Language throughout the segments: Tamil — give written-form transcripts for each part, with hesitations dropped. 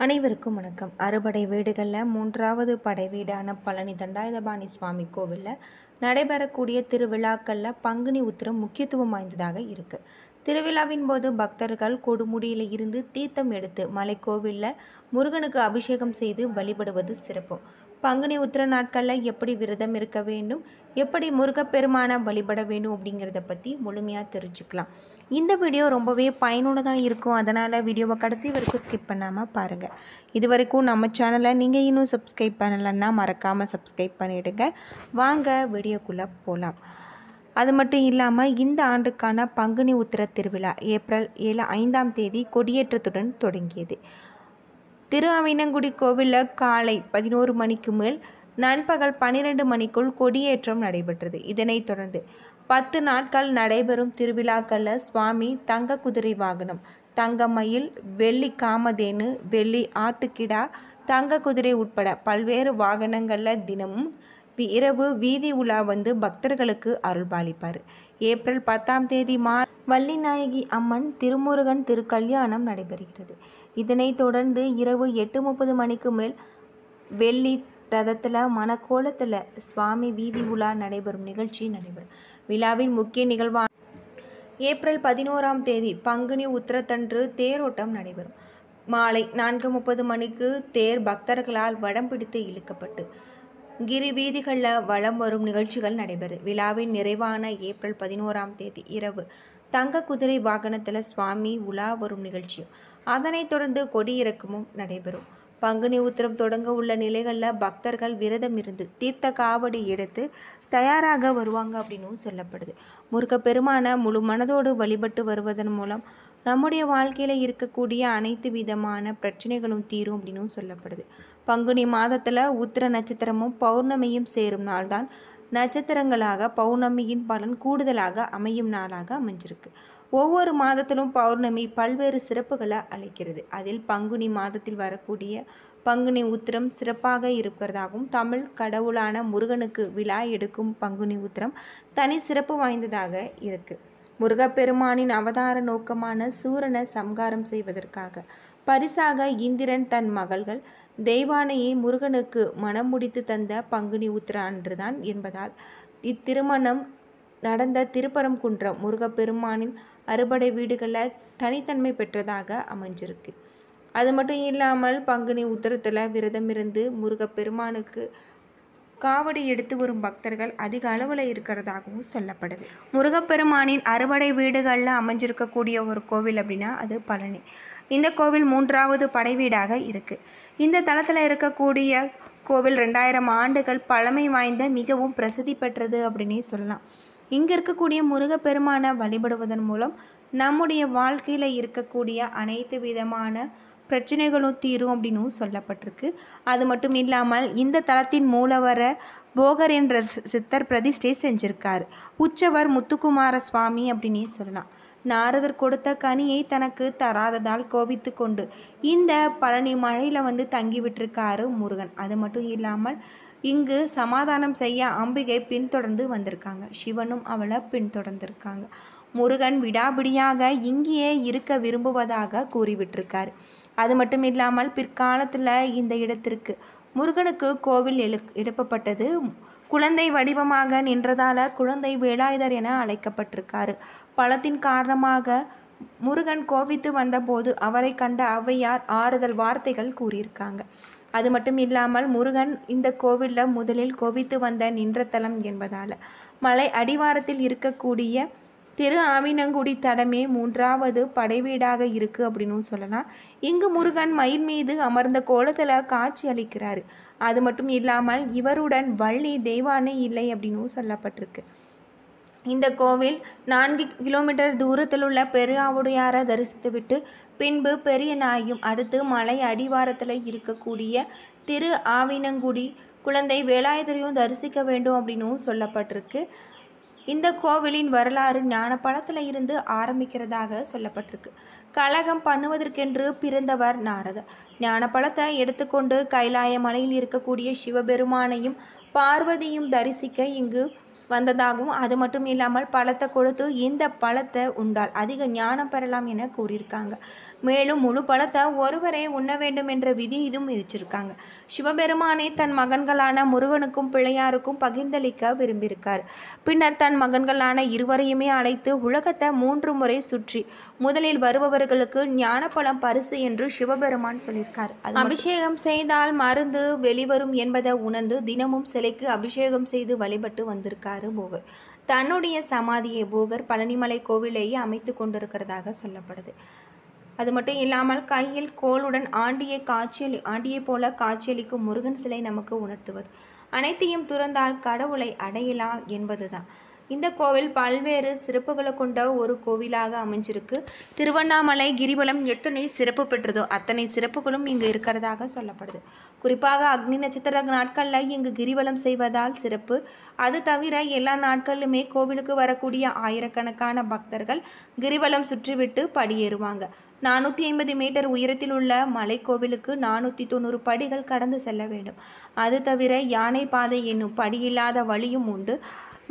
அனைவருக்கும் வணக்கம். அறுபடை வீடுகளில் மூன்றாவது படை வீடான பழனி தண்டாயுதபாணி சுவாமி கோவிலில் நடைபெறக்கூடிய திருவிழாக்களில் பங்குனி உத்திரம் முக்கியத்துவம் வாய்ந்ததாக இருக்குது. திருவிழாவின் போது பக்தர்கள் கொடுமுடியில் இருந்து தீர்த்தம் எடுத்து மலைக்கோவிலில் முருகனுக்கு அபிஷேகம் செய்து வழிபடுவது சிறப்பு. பங்குனி உத்திர நாட்களில் எப்படி விரதம் இருக்க வேண்டும், எப்படி முருகப்பெருமானை வழிபட வேண்டும் அப்படிங்கிறத பற்றி முழுமையாக தெரிஞ்சுக்கலாம். இந்த வீடியோ ரொம்பவே பயனுள்ளதாக இருக்கும். அதனால் வீடியோவை கடைசி வரைக்கும் ஸ்கிப் பண்ணாமல் பாருங்கள். இது வரைக்கும் நம்ம சேனலை நீங்கள் இன்னும் சப்ஸ்கிரைப் பண்ணலைன்னா மறக்காமல் சப்ஸ்கிரைப் பண்ணிவிடுங்க. வாங்க வீடியோக்குள்ளே போகலாம். அது மட்டும் இல்லாமல் இந்த ஆண்டுக்கான பங்குனி உத்திர திருவிழா ஏப்ரல் 5ஆம் தேதி கொடியேற்றத்துடன் தொடங்கியது. திருஆவினங்குடி கோவிலில் காலை 11 மணிக்கு மேல் நண்பகல் 12 மணிக்குள் கொடியேற்றம் நடைபெற்றது. இதனைத் தொடர்ந்து 10 நாட்கள் நடைபெறும் திருவிழாக்களில் சுவாமி தங்க குதிரை வாகனம், தங்க மயில், வெள்ளி காமதேனு, வெள்ளி ஆட்டுக்கிடா, தங்க குதிரை உட்பட பல்வேறு வாகனங்களில் தினமும் இரவு வீதி உலா வந்து பக்தர்களுக்கு அருள்பாலிப்பார். ஏப்ரல் 10ஆம் தேதி வள்ளிநாயகி அம்மன் திருமுருகன் திருக்கல்யாணம் நடைபெறுகிறது. இதனைத் தொடர்ந்து இரவு 8:30 மணிக்கு மேல் வெள்ளி ரதத்தில் மணக்கோலத்தில் சுவாமி வீதி உலா நடைபெறும் நிகழ்ச்சி நடைபெறும். விழாவின் முக்கிய நிகழ்வான ஏப்ரல் 11ஆம் தேதி பங்குனி உத்திரத்தன்று தேரோட்டம் நடைபெறும். மாலை 4:30 மணிக்கு தேர் பக்தர்களால் வடம் பிடித்து இழுக்கப்பட்டு கிரி வீதிகளில் வலம் வரும் நிகழ்ச்சிகள் நடைபெறும். விழாவின் நிறைவான ஏப்ரல் 11ஆம் தேதி இரவு தங்க குதிரை வாகனத்தில் சுவாமி உலா வரும் நிகழ்ச்சியும் அதனைத் தொடர்ந்து கொடியிறக்கமும் நடைபெறும். பங்குனி உத்திரம் தொடங்க உள்ள நிலைகளில் பக்தர்கள் விரதம் இருந்து தீர்த்த காவடி எடுத்து தயாராக வருவாங்க அப்படின்னும் சொல்லப்படுது. முருகப்பெருமான முழு மனதோடு வழிபட்டு வருவதன் மூலம் நம்முடைய வாழ்க்கையில் இருக்கக்கூடிய அனைத்து விதமான பிரச்சனைகளும் தீரும் அப்படின்னும் சொல்லப்படுது. பங்குனி மாதத்தில் உத்திர நட்சத்திரமும் பௌர்ணமியும் சேரும் நாள்தான் நட்சத்திரங்களாக பௌர்ணமியின் பலன் கூடுதலாக அமையும் நாளாக அமைஞ்சிருக்கு. ஒவ்வொரு மாதத்திலும் பௌர்ணமி பல்வேறு சிறப்புகளை அளிக்கிறது. அதில் பங்குனி மாதத்தில் வரக்கூடிய பங்குனி உத்திரம் சிறப்பாக இருக்கிறதாகவும் தமிழ் கடவுளான முருகனுக்கு விழா எடுக்கும் பங்குனி உத்திரம் தனி சிறப்பு வாய்ந்ததாக இருக்கு. முருகப்பெருமானின் அவதார நோக்கமான சூரனை சம்காரம் செய்வதற்காக பரிசாக இந்திரன் தன் மகள்கள் தெய்வானையை முருகனுக்கு மனம் முடித்து தந்த பங்குனி உத்திர அன்றுதான் என்பதால் இத்திருமணம் நடந்த திருப்பரங்குன்றம் முருகப்பெருமானின் அறுபடை வீடுகளில் தனித்தன்மை பெற்றதாக அமைஞ்சிருக்கு. அது மட்டும் இல்லாமல் பங்குனி உத்திரத்தில் விரதம் இருந்து முருகப்பெருமானுக்கு காவடி எடுத்து வரும் பக்தர்கள் அதிக அளவில் இருக்கிறதாகவும் சொல்லப்படுது. முருகப்பெருமானின் அறுபடை வீடுகளில் அமைஞ்சிருக்கக்கூடிய ஒரு கோவில் அப்படின்னா அது பழனி. இந்த கோவில் 3வது படை வீடாக இருக்குது. இந்த தளத்தில் இருக்கக்கூடிய கோவில் 2000 ஆண்டுகள் பழமை வாய்ந்த மிகவும் பிரசித்தி பெற்றது அப்படின்னே சொல்லலாம். இங்கே இருக்கக்கூடிய முருகப்பெருமானை வழிபடுவதன் மூலம் நம்முடைய வாழ்க்கையில் இருக்கக்கூடிய அனைத்து விதமான பிரச்சனைகளும் தீரும் அப்படின்னு சொல்லப்பட்டிருக்கு. அது மட்டும் இல்லாமல் இந்த தலத்தின் மூலவர போகர் என்ற சித்தர் பிரதிஷ்டை செஞ்சிருக்கார். உற்சவர் முத்துக்குமார சுவாமி அப்படின்னே சொல்லலாம். நாரதர் கொடுத்த கனியை தனக்கு தராததால் கோபித்து கொண்டு இந்த பழனி மலையில் வந்து தங்கி விட்டிருக்காரு முருகன். அது மட்டும் இல்லாமல் இங்கு சமாதானம் செய்ய அம்பிகை பின்தொடர்ந்து வந்திருக்காங்க. சிவனும் அவளை பின்தொடர்ந்திருக்காங்க. முருகன் விடாபிடியாக இங்கேயே இருக்க விரும்புவதாக கூறிவிட்டிருக்காரு. அது மட்டும் இல்லாமல் பிற்காலத்தில் இந்த இடத்திற்கு முருகனுக்கு கோவில் எழுப்பப்பட்டது. குழந்தை வடிவமாக நின்றதால குழந்தை வேலாயுதர் என அழைக்கப்பட்டிருக்காரு. பலத்தின் காரணமாக முருகன் கோபித்து வந்தபோது அவரை கண்ட ஔவையார் ஆறுதல் வார்த்தைகள் கூறியிருக்காங்க. அது மட்டும் இல்லாமல் முருகன் இந்த கோவிலில் முதலில் கோபித்து வந்த நின்ற தலம் என்பதால் மலை அடிவாரத்தில் இருக்கக்கூடிய திரு ஆவினங்குடி தடமே 3வது படைவீடாக இருக்குது அப்படின்னு சொல்லலாம். இங்கு முருகன் மயில் மீது அமர்ந்த கோலத்தில் காட்சி அளிக்கிறாரு. அது மட்டும் இல்லாமல் இவருடன் வள்ளி தெய்வானை இல்லை அப்படின்னு சொல்லப்பட்டிருக்கு. இந்த கோவில் 4 கிலோமீட்டர் தூரத்தில் உள்ள பெரியாவுடையாரை தரிசித்துவிட்டு பின்பு பெரிய நாயும் அடுத்து மலை அடிவாரத்தில் இருக்கக்கூடிய திரு ஆவினங்குடி குழந்தை வேலாயுதரையும் தரிசிக்க வேண்டும் அப்படின்னும் சொல்லப்பட்டிருக்கு. இந்த கோவிலின் வரலாறு ஞானப்பழத்தில் இருந்து ஆரம்பிக்கிறதாக சொல்லப்பட்டிருக்கு. கலகம் பண்ணுவதற்கென்று பிறந்தவர் நாரதர். ஞானப்பழத்தை எடுத்துக்கொண்டு கைலாய மலையில் இருக்கக்கூடிய சிவபெருமானையும் பார்வதியும் தரிசிக்க இங்கு வந்ததாகவும் அது மட்டும் இல்லாமல் பழத்தை கொடுத்து இந்த பழத்தை உண்டால் அதிக ஞானம் பெறலாம் என கூறியிருக்காங்க. மேலும் முழு பழத்தை ஒருவரே உண்ண வேண்டும் என்ற விதி இதுவும் விதிச்சிருக்காங்க. சிவபெருமானே தன் மகன்களான முருகனுக்கும் பிள்ளையாருக்கும் பகிர்ந்தளிக்க விரும்பியிருக்கார். பின்னர் தன் மகன்களான இருவரையுமே அழைத்து உலகத்தை 3 முறை சுற்றி முதலில் வருபவர்களுக்கு ஞானப்பழம் பரிசு என்று சிவபெருமான் சொல்லியிருக்கார். அபிஷேகம் செய்தால் மருந்து வெளிவரும் என்பதை உணர்ந்து தினமும் சிலைக்கு அபிஷேகம் செய்து வழிபட்டு வந்திருக்காரு போகர். தன்னுடைய சமாதியை போகர் பழனிமலை கோவிலேயே அமைத்து கொண்டிருக்கிறதாக சொல்லப்படுது. அது மட்டும் இல்லாமல் கையில் கோளுடன் ஆண்டியை போல காட்சியளிக்கும் முருகன் சிலை நமக்கு உணர்த்துவது அனைத்தையும் துறந்தால் கடவுளை அடையலாம் என்பதுதான். இந்த கோவில் பல்வேறு சிறப்புகளை கொண்ட ஒரு கோவிலாக அமைஞ்சிருக்கு. திருவண்ணாமலை கிரிவலம் எத்தனை சிறப்பு பெற்றதோ அத்தனை சிறப்புகளும் இங்கு இருக்கிறதாக சொல்லப்படுது. குறிப்பாக அக்னி நட்சத்திர நாட்களில் இங்கு கிரிவலம் செய்வதால் சிறப்பு. அது தவிர எல்லா நாட்களிலுமே கோவிலுக்கு வரக்கூடிய ஆயிரக்கணக்கான பக்தர்கள் கிரிவலம் சுற்றிவிட்டு படியேறுவாங்க. 450 மீட்டர் உயரத்தில் உள்ள மலை கோவிலுக்கு 490 படிகள் கடந்து செல்ல வேண்டும். அது தவிர யானை பாதை என்னும் படியில்லாத வழியும் உண்டு.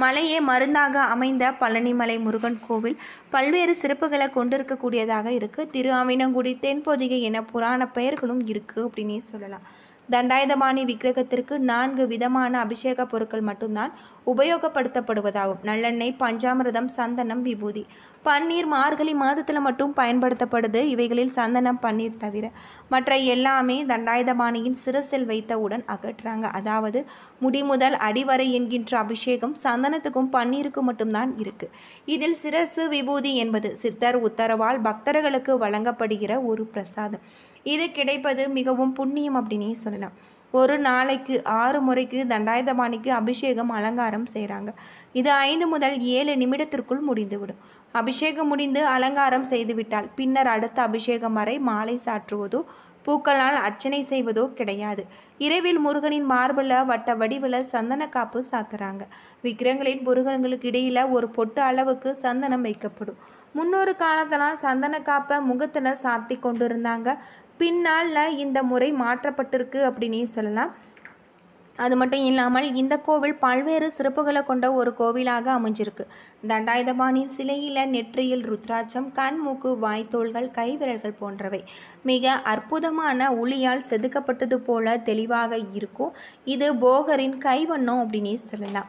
மலையே மருந்தாக அமைந்த பழனிமலை முருகன் கோவில் பல்வேறு சிறப்புகளை கொண்டிருக்கக்கூடியதாக இருக்குது. திரு ஆவினங்குடி தென்பொதிகை என புராண பெயர்களும் இருக்குது அப்படின்னே சொல்லலாம். தண்டாயுதபாணி விக்கிரகத்திற்கு 4 விதமான அபிஷேக பொருட்கள் மட்டும்தான் உபயோகப்படுத்தப்படுவதாகும். நல்லெண்ணெய், பஞ்சாமிர்தம், சந்தனம், விபூதி. பன்னீர் மார்கழி மாதத்தில் மட்டும் பயன்படுத்தப்படுது. இவைகளில் சந்தனம், பன்னீர் தவிர மற்ற எல்லாமே தண்டாயுதபாணியின் சிரசில் வைத்தவுடன் அகற்றுறாங்க. அதாவது முடி முதல் அடிவரை என்கின்ற அபிஷேகம் சந்தனத்துக்கும் பன்னீருக்கும் மட்டும்தான் இருக்குது. இதில் சிரசு விபூதி என்பது சித்தர் உத்தரவால் பக்தர்களுக்கு வழங்கப்படுகிற ஒரு பிரசாதம். இது கிடைப்பது மிகவும் புண்ணியம் அப்படின்னே சொல்லலாம். ஒரு நாளைக்கு 6 முறைக்கு தண்டாயுதபாணிக்கு அபிஷேகம் அலங்காரம் செய்கிறாங்க. இது 5 முதல் 7 நிமிடத்திற்குள் முடிந்துவிடும். அபிஷேகம் முடிந்து அலங்காரம் செய்துவிட்டால் பின்னர் அடுத்த அபிஷேகம் வரை மாலை சாற்றுவதோ பூக்களால் அர்ச்சனை செய்வதோ கிடையாது. இரவில் முருகனின் மார்பில் வட்ட வடிவில் சந்தன காப்பு சாத்துறாங்க. விக்கிரகங்களின் முருகன்களுக்கு இடையில் ஒரு பொட்டு அளவுக்கு சந்தனம் வைக்கப்படும். முன்னொரு காலத்தெல்லாம் சந்தன காப்பை முகத்தில் சாத்தி கொண்டு இருந்தாங்க. பின்னால் இந்த முறை மாற்றப்பட்டிருக்கு அப்படின்னே சொல்லலாம். அது மட்டும் இல்லாமல் இந்த கோவில் பல்வேறு சிறப்புகளை கொண்ட ஒரு கோவிலாக அமைஞ்சிருக்கு. தண்டாயுதபாணி சிலையில் நெற்றியில் ருத்ராட்சம், கண், மூக்கு, வாய்த்தோள்கள், கைவிரல்கள் போன்றவை மிக அற்புதமான ஒளியால் செதுக்கப்பட்டது போல தெளிவாக இருக்கும். இது போகரின் கைவண்ணம் அப்படின்னே சொல்லலாம்.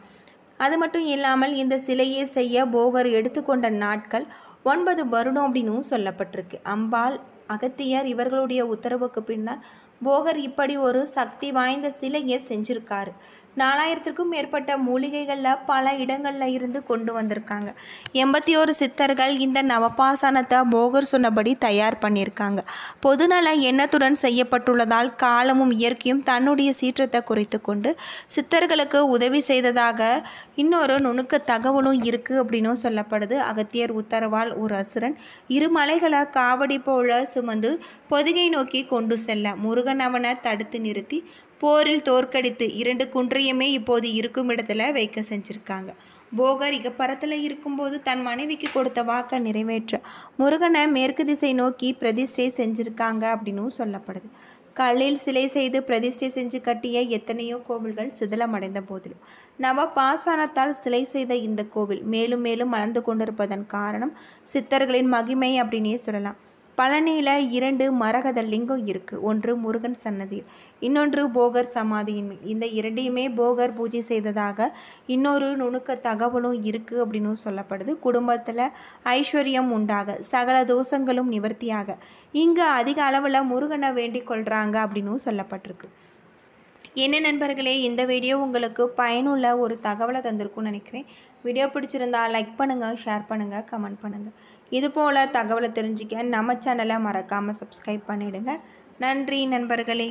அது மட்டும் இல்லாமல் இந்த சிலையை செய்ய போகர் எடுத்துக்கொண்ட நாட்கள் 9 வருடம் அப்படின்னும் சொல்லப்பட்டிருக்கு. அம்பாள், அகத்தியர் இவர்களுடைய உத்தரவுக்கு பின்னால் போகர் இப்படி ஒரு சக்தி வாய்ந்த சிலையை செஞ்சுருக்காரு. 4000க்கும் மேற்பட்ட மூலிகைகளில் பல இடங்களில் இருந்து கொண்டு வந்திருக்காங்க. 81 சித்தர்கள் இந்த நவபாசனத்தை போகர் சொன்னபடி தயார் பண்ணியிருக்காங்க. பொதுநல எண்ணத்துடன் செய்யப்பட்டுள்ளதால் காலமும் இயற்கையும் தன்னுடைய சீற்றத்தை குறைத்து கொண்டு சித்தர்களுக்கு உதவி செய்ததாக இன்னொரு நுணுக்க தகவலும் இருக்குது அப்படின்னும் சொல்லப்படுது. அகத்தியர் உத்தரவால் ஒரு அசுரன் 2 மலைகளை காவடி போல சுமந்து பொதிகை நோக்கி கொண்டு செல்ல முருகன் அவனை தடுத்து நிறுத்தி போரில் தோற்கடித்து 2 குன்றையுமே இப்போது இருக்கும் இடத்துல வைக்க செஞ்சுருக்காங்க. போகர் இகப்பரத்தில் இருக்கும்போது தன் மனைவிக்கு கொடுத்த வாக்கை நிறைவேற்ற முருகனை மேற்கு திசை நோக்கி பிரதிஷ்டை செஞ்சுருக்காங்க அப்படின்னும் சொல்லப்படுது. கல்லில் சிலை செய்து பிரதிஷ்டை செஞ்சு கட்டிய எத்தனையோ கோவில்கள் சிதிலமடைந்த போதிலும் நவபாசானத்தால் சிலை செய்த இந்த கோவில் மேலும் மேலும் வளர்ந்து கொண்டிருப்பதன் காரணம் சித்தர்களின் மகிமை அப்படின்னே சொல்லலாம். பழனியில் 2 மரகத லிங்கம் இருக்குது. ஒன்று முருகன் சன்னதியில், இன்னொன்று போகர் சமாதியின் மேல். இந்த 2யுமே போகர் பூஜை செய்ததாக இன்னொரு நுணுக்க தகவலும் இருக்குது அப்படின்னு சொல்லப்படுது. குடும்பத்தில் ஐஸ்வர்யம் உண்டாக சகல தோஷங்களும் நிவர்த்தியாக இங்கு அதிக அளவில் முருகனை வேண்டிக் கொள்கிறாங்க அப்படின்னு சொல்லப்பட்டிருக்கு. என்ன நண்பர்களே, இந்த வீடியோ உங்களுக்கு பயனுள்ள ஒரு தகவலை தந்திருக்கும்னு நினைக்கிறேன். வீடியோ பிடிச்சிருந்தா லைக் பண்ணுங்கள், ஷேர் பண்ணுங்கள், கமெண்ட் பண்ணுங்கள். இதுபோல் தகவலை தெரிஞ்சிக்க நம்ம சேனலை மறக்காமல் சப்ஸ்கிரைப் பண்ணிவிடுங்க. நன்றி நண்பர்களே.